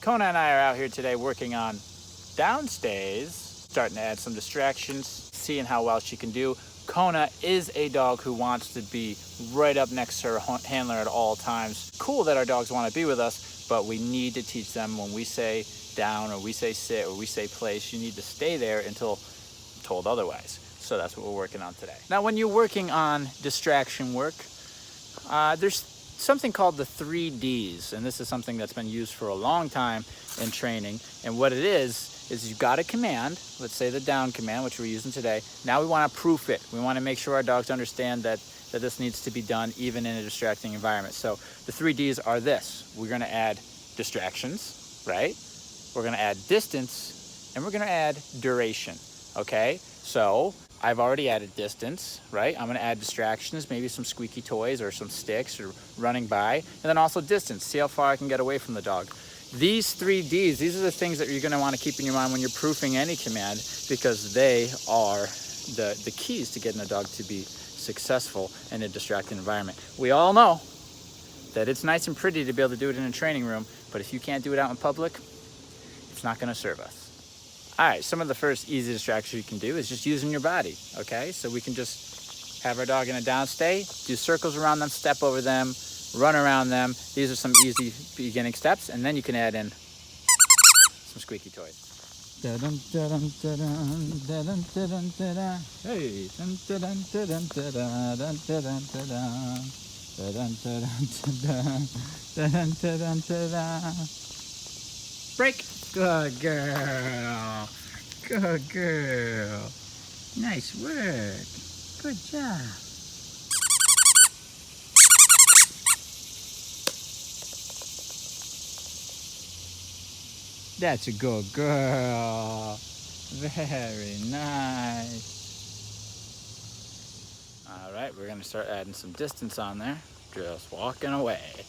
Kona and I are out here today working on downstays, starting to add some distractions, seeing how well she can do. Kona is a dog who wants to be right up next to her handler at all times. Cool that our dogs want to be with us, but we need to teach them when we say down or we say sit or we say place, you need to stay there until told otherwise. So that's what we're working on today. Now, when you're working on distraction work, there's something called the 3Ds, and this is something that's been used for a long time in training. And what it is you've got a command, let's say the down command, which we're using today. Now we want to proof it. We want to make sure our dogs understand that this needs to be done even in a distracting environment. So the 3Ds are this. We're going to add distractions, right? We're going to add distance, and we're going to add duration, okay? So I've already added distance, right? I'm gonna add distractions, maybe some squeaky toys or some sticks or running by, and then also distance, see how far I can get away from the dog. These 3Ds, these are the things that you're gonna wanna keep in your mind when you're proofing any command, because they are the keys to getting a dog to be successful in a distracted environment. We all know that it's nice and pretty to be able to do it in a training room, but if you can't do it out in public, it's not gonna serve us. All right, some of the first easy distractions you can do is just using your body, okay? So we can just have our dog in a downstay, do circles around them, step over them, run around them. These are some easy beginning steps, and then you can add in some squeaky toys. Hey. Break. Good girl. Good girl. Nice work. Good job. That's a good girl. Very nice. All right, we're gonna start adding some distance on there. Just walking away.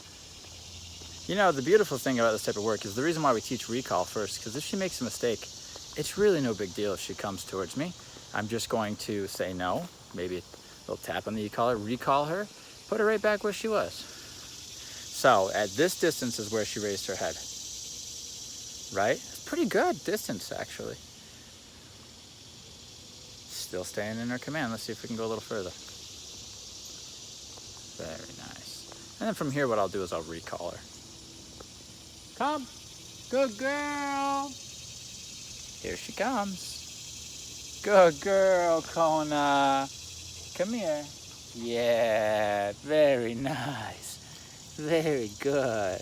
You know, the beautiful thing about this type of work is the reason why we teach recall first, because if she makes a mistake, it's really no big deal if she comes towards me. I'm just going to say no, maybe a little tap on the e-collar, recall her, put her right back where she was. So at this distance is where she raised her head, right? It's pretty good distance, actually. Still staying in her command. Let's see if we can go a little further. Very nice. And then from here, what I'll do is I'll recall her. Come. Good girl. Here she comes. Good girl, Kona. Come here. Yeah, very nice. Very good.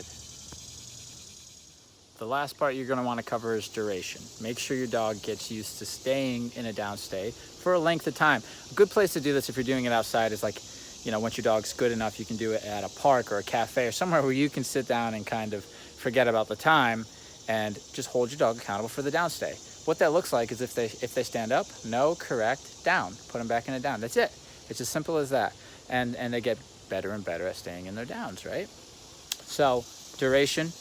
The last part you're going to want to cover is duration. Make sure your dog gets used to staying in a downstay for a length of time. A good place to do this if you're doing it outside is like, you know, once your dog's good enough, you can do it at a park or a cafe or somewhere where you can sit down and kind of forget about the time and just hold your dog accountable for the downstay. What that looks like is if they stand up, no, correct, down, put them back in a down. That's it. It's as simple as that. And they get better and better at staying in their downs, right? So duration,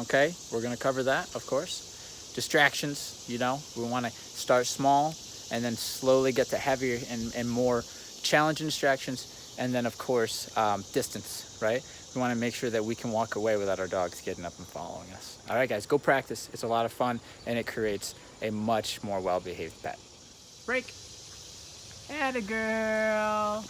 okay, we're gonna cover that, of course. Distractions, you know, we wanna start small and then slowly get to heavier and more challenging distractions. And then of course, distance, right? We want to make sure that we can walk away without our dogs getting up and following us. All right, guys, go practice. It's a lot of fun, and it creates a much more well-behaved pet. Break. Atta girl.